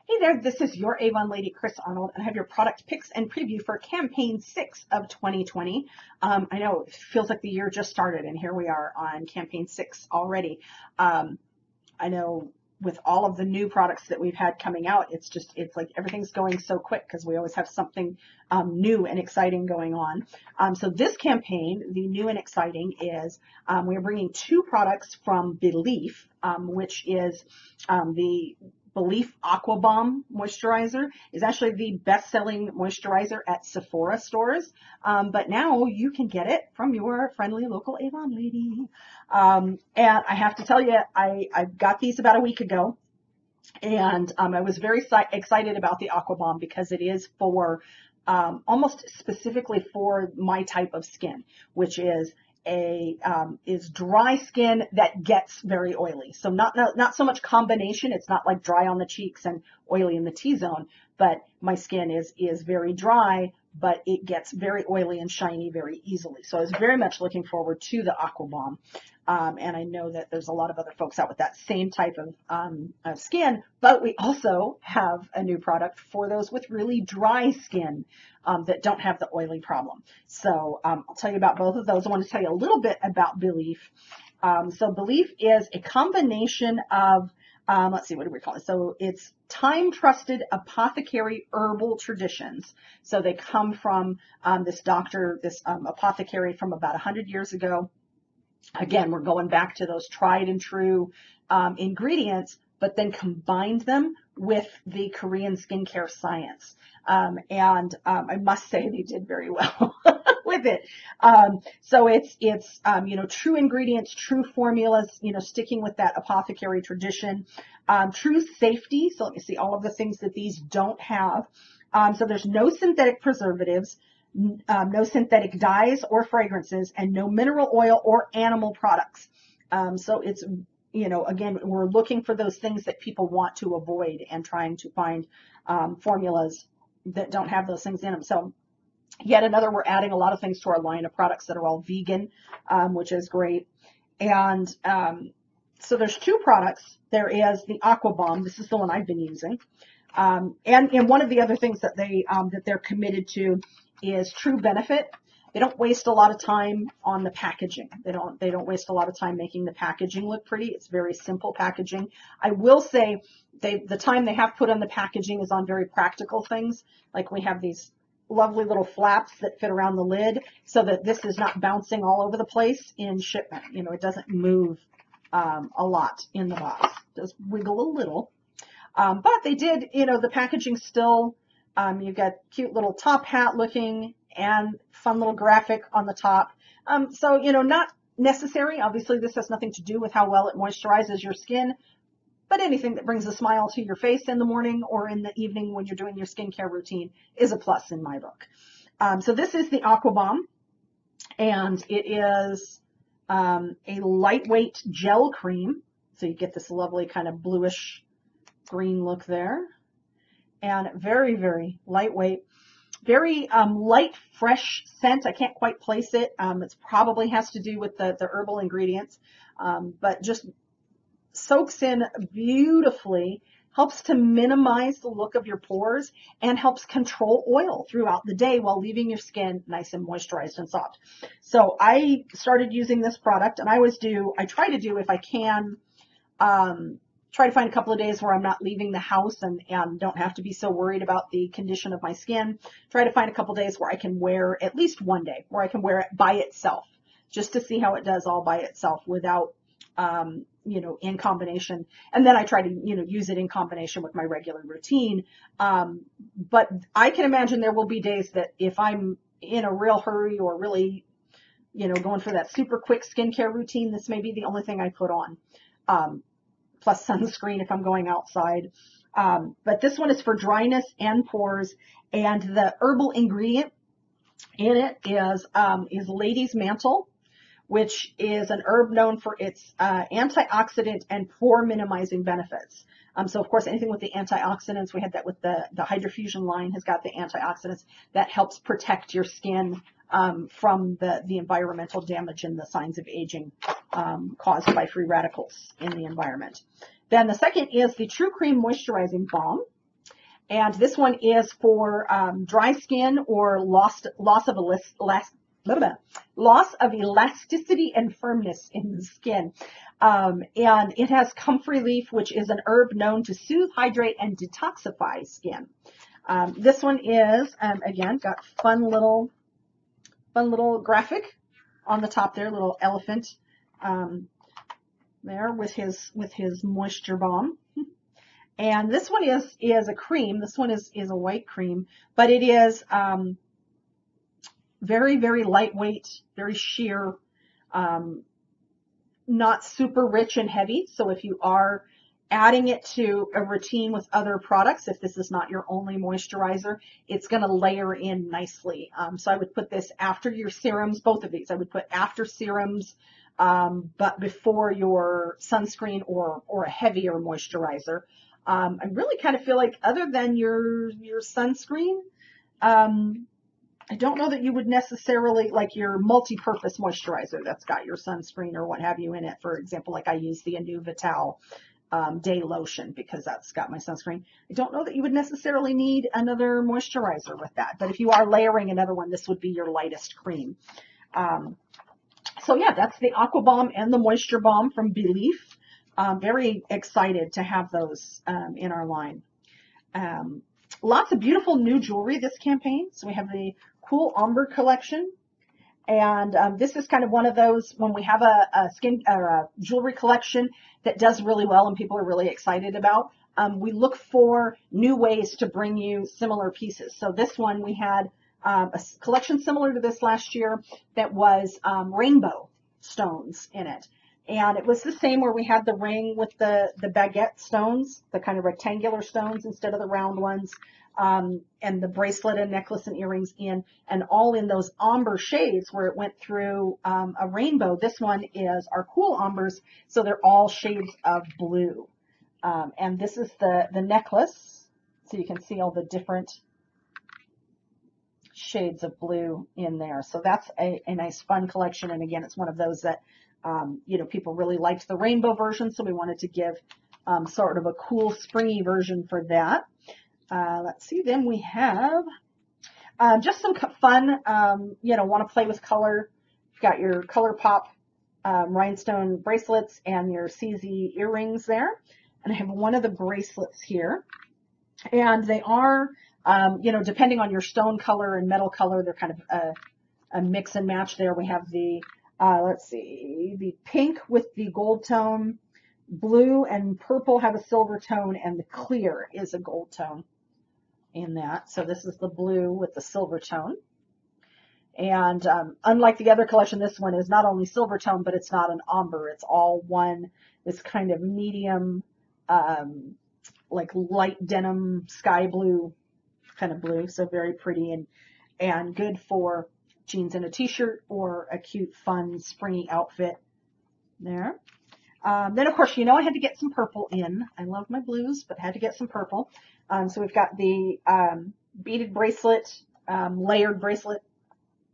Hey there, this is your Avon lady, Chris Arnold, and I have your product picks and preview for campaign 6 of 2020. I know it feels like the year just started, and here we are on campaign 6 already. I know with all of the new products that we've had coming out, it's like everything's going so quick because we always have something new and exciting going on. So this campaign, the new and exciting is we are bringing 2 products from Belif, which is the Belif Aqua Bomb moisturizer. Is actually the best-selling moisturizer at Sephora stores, but now you can get it from your friendly local Avon lady. And I have to tell you, I got these about a week ago, and I was very excited about the Aqua Bomb because it is for almost specifically for my type of skin, which is dry skin that gets very oily. So not so much combination. It's not like dry on the cheeks and oily in the T-zone, but my skin is very dry, but it gets very oily and shiny very easily. So I was very much looking forward to the Aqua Bomb. And I know that there's a lot of other folks out with that same type of skin, but we also have a new product for those with really dry skin that don't have the oily problem. So I'll tell you about both of those. I want to tell you a little bit about Belif. So Belif is a combination of, let's see, what do we call it? So it's time-trusted apothecary herbal traditions. So they come from this apothecary from about 100 years ago. Again, we're going back to those tried and true ingredients, but then combined them with the Korean skincare science. And I must say they did very well with it. So it's true ingredients, true formulas, sticking with that apothecary tradition, true safety. So let me see all of the things that these don't have. So there's no synthetic preservatives, no synthetic dyes or fragrances, and no mineral oil or animal products. So it's, again, we're looking for those things that people want to avoid and trying to find formulas that don't have those things in them. So yet another, we're adding a lot of things to our line of products that are all vegan, which is great. And so there's 2 products. There is the Aqua Bomb. This is the one I've been using. And one of the other things that they're committed to is true benefit. They don't waste a lot of time on the packaging. They don't waste a lot of time making the packaging look pretty. It's very simple packaging. I will say the time they have put on the packaging is on very practical things. Like we have these lovely little flaps that fit around the lid so that this is not bouncing all over the place in shipment. It doesn't move a lot in the box. It does wiggle a little. But they did, the packaging still, you've got cute little top hat looking and fun little graphic on the top. So, not necessary. Obviously, this has nothing to do with how well it moisturizes your skin, but anything that brings a smile to your face in the morning or in the evening when you're doing your skincare routine is a plus in my book. So this is the Aqua Bomb, and it is a lightweight gel cream. So you get this lovely kind of bluish green look there, and very, very lightweight, very light, fresh scent. I can't quite place it. It probably has to do with the herbal ingredients, but just soaks in beautifully, helps to minimize the look of your pores, and helps control oil throughout the day while leaving your skin nice and moisturized and soft. So I started using this product, and I try to do, if I can, try to find a couple of days where I'm not leaving the house and don't have to be so worried about the condition of my skin. Try to find a couple of days where I can wear at least one day where I can wear it by itself, just to see how it does all by itself without, in combination. And then I try to, use it in combination with my regular routine. But I can imagine there will be days that if I'm in a real hurry or really, going for that super quick skincare routine, this may be the only thing I put on. Plus sunscreen if I'm going outside. But this one is for dryness and pores, and the herbal ingredient in it is lady's mantle, which is an herb known for its antioxidant and pore minimizing benefits. So of course, anything with the antioxidants, we had that with the Hydrofusion line has got the antioxidants that helps protect your skin from the environmental damage and the signs of aging caused by free radicals in the environment. Then the second is the True Cream Moisturizing Balm. And this one is for dry skin or loss of elasticity and firmness in the skin. And it has comfrey leaf, which is an herb known to soothe, hydrate, and detoxify skin. This one is, again, got fun little graphic on the top there, little elephant there with his moisture bomb. And this one is a cream. This one is a white cream, but it is very, very lightweight, very sheer, not super rich and heavy. So if you are adding it to a routine with other products, if this is not your only moisturizer, it's going to layer in nicely. So I would put this after your serums, both of these. I would put after serums, but before your sunscreen or a heavier moisturizer. I really kind of feel like other than your sunscreen, I don't know that you would necessarily, like your multi-purpose moisturizer that's got your sunscreen or what have you in it. For example, like I use the Anu Vital Day Lotion because that's got my sunscreen. I don't know that you would necessarily need another moisturizer with that. But if you are layering another one, this would be your lightest cream. So yeah, that's the Aqua Bomb and the Moisture Bomb from belif. Very excited to have those in our line. Lots of beautiful new jewelry this campaign. So we have the cool Ombre collection. And this is kind of one of those when we have a jewelry collection that does really well and people are really excited about. We look for new ways to bring you similar pieces. So this one we had a collection similar to this last year that was rainbow stones in it. And it was the same where we had the ring with the baguette stones, the kind of rectangular stones instead of the round ones, and the bracelet and necklace and earrings in, and all in those ombre shades where it went through a rainbow. This one is our cool ombres, so they're all shades of blue. And this is the necklace, so you can see all the different shades of blue in there. So that's a nice fun collection. And again, it's one of those that people really liked the rainbow version, so we wanted to give sort of a cool springy version for that. Let's see, then we have just some fun, want to play with color. You've got your ColourPop rhinestone bracelets and your CZ earrings there. And I have one of the bracelets here. And they are, depending on your stone color and metal color, they're kind of a mix and match there. We have the the pink with the gold tone, blue and purple have a silver tone, and the clear is a gold tone in that. So this is the blue with the silver tone. And unlike the other collection, this one is not only silver tone, but it's not an ombre. It's all one, this kind of medium, like light denim, sky blue kind of blue. So very pretty and good for jeans and a t-shirt or a cute, fun, springy outfit there. Then, of course, I had to get some purple in. I love my blues, but had to get some purple. So we've got the beaded bracelet, layered bracelet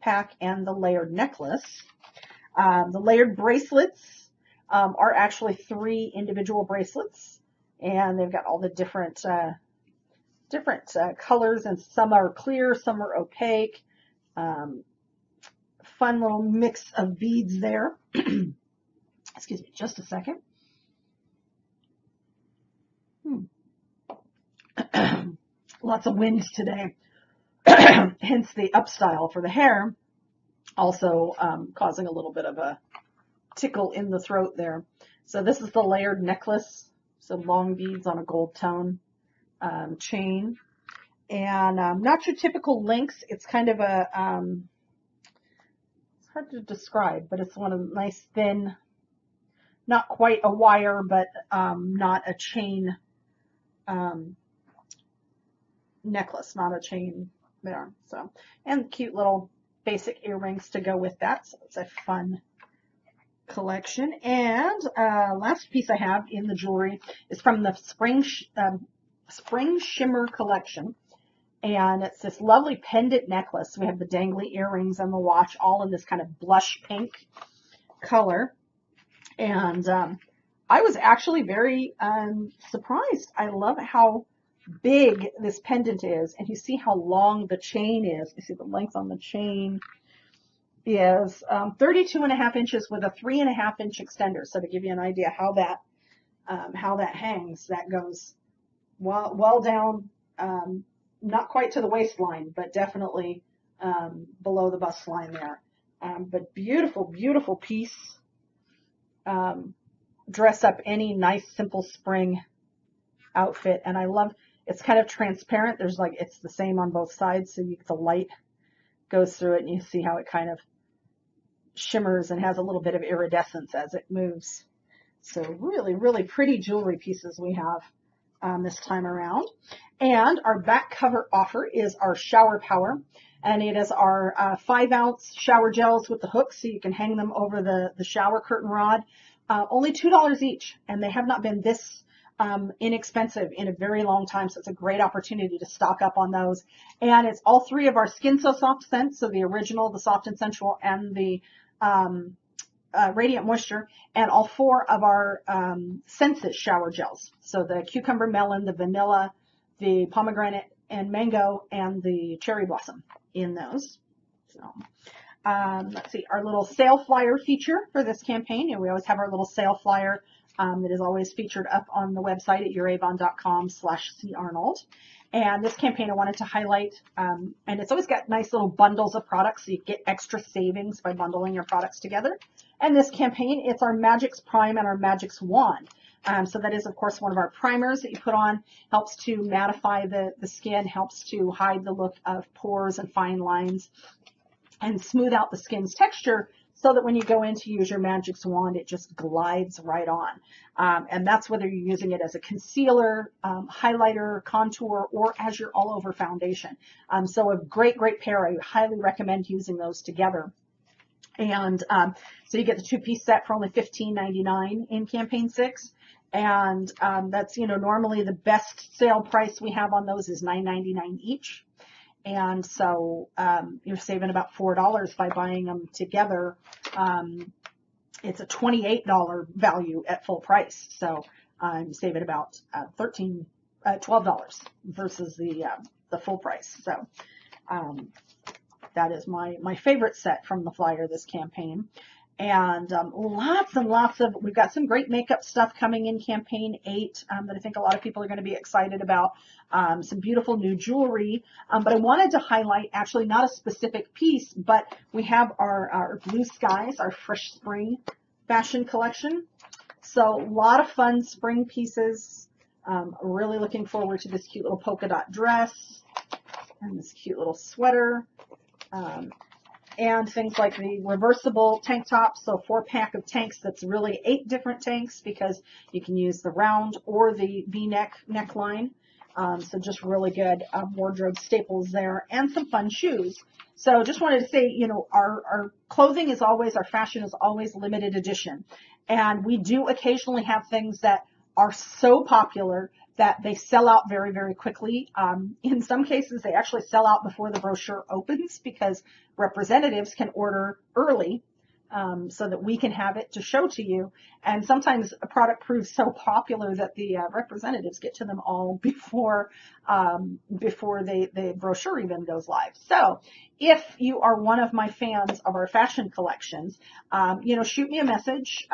pack, and the layered necklace. The layered bracelets are actually 3 individual bracelets, and they've got all the different colors, and some are clear, some are opaque. Fun little mix of beads there. Excuse me, just a second. Lots of wind today, hence the upstyle for the hair, also causing a little bit of a tickle in the throat there. So this is the layered necklace, so long beads on a gold tone chain, and not your typical links. It's kind of a it's hard to describe, but it's one of the nice thin, not quite a wire, but not a chain necklace, not a chain there. So, and cute little basic earrings to go with that. So it's a fun collection. And last piece I have in the jewelry is from the Spring Shimmer collection. And it's this lovely pendant necklace. We have the dangly earrings and the watch all in this kind of blush pink color. And I was actually very surprised. I love how big this pendant is, and you see how long the chain is. You see the length on the chain is 32.5 inches with a 3.5 inch extender. So to give you an idea how that hangs, that goes well down, not quite to the waistline, but definitely below the bust line there. But beautiful, beautiful piece. Dress up any nice, simple spring outfit. And I love, it's kind of transparent. There's like, it's the same on both sides. So the light goes through it and you see how it kind of shimmers and has a little bit of iridescence as it moves. So really, really pretty jewelry pieces we have this time around. And our back cover offer is our Shower Power. And it is our 5-ounce shower gels with the hooks, so you can hang them over the shower curtain rod. Only $2 each, and they have not been this inexpensive in a very long time, so it's a great opportunity to stock up on those. And it's all 3 of our Skin So Soft scents, so the original, the Soft and Sensual, and the Radiant Moisture, and all 4 of our Senses shower gels. So the Cucumber Melon, the Vanilla, the Pomegranate and Mango, and the Cherry Blossom in those. So let's see, our little sale flyer feature for this campaign. And we always have our little sale flyer that is always featured up on the website at youravon.com/carnold. And this campaign I wanted to highlight, and it's always got nice little bundles of products, so you get extra savings by bundling your products together. And this campaign, it's our Magix Prime and our Magix Wand. So that is, of course, one of our primers that you put on, helps to mattify the skin, helps to hide the look of pores and fine lines, and smooth out the skin's texture so that when you go in to use your Magix Wand, it just glides right on. And that's whether you're using it as a concealer, highlighter, contour, or as your all-over foundation. So a great, great pair. I highly recommend using those together. And so you get the 2-piece set for only $15.99 in Campaign 6. And that's, normally the best sale price we have on those is $9.99 each. And so you're saving about $4 by buying them together. It's a $28 value at full price. So I'm saving about $12 versus the full price. So that is my favorite set from the flyer this campaign. And lots and lots of, we've got some great makeup stuff coming in Campaign 8 that I think a lot of people are going to be excited about. Some beautiful new jewelry. But I wanted to highlight actually not a specific piece, but we have our Blue Skies, our Fresh Spring fashion collection. So a lot of fun spring pieces. Really looking forward to this cute little polka dot dress and this cute little sweater. And things like the reversible tank tops, so 4-pack of tanks that's really 8 different tanks because you can use the round or the V-neck neckline. So just really good wardrobe staples there and some fun shoes. So just wanted to say, our clothing is always, our fashion is always limited edition. And we do occasionally have things that are so popular that they sell out very, very quickly. In some cases, they actually sell out before the brochure opens because representatives can order early so that we can have it to show to you. And sometimes a product proves so popular that the representatives get to them all before the brochure even goes live. So if you are one of my fans of our fashion collections, shoot me a message.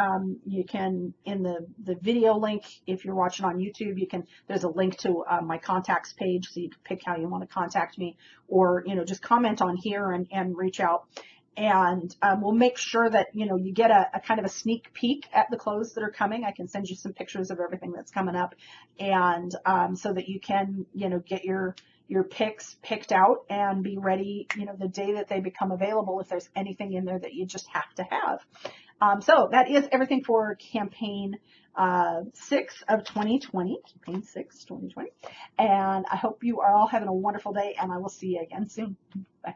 You can, in the video link, if you're watching on YouTube, there's a link to my contacts page, so you can pick how you want to contact me, or, just comment on here and reach out. And we'll make sure that, you get a kind of a sneak peek at the clothes that are coming. I can send you some pictures of everything that's coming up, and so that you can, get your picks picked out and be ready, the day that they become available, if there's anything in there that you just have to have. So that is everything for Campaign 6 of 2020, Campaign 6, 2020. And I hope you are all having a wonderful day, and I will see you again soon. Bye.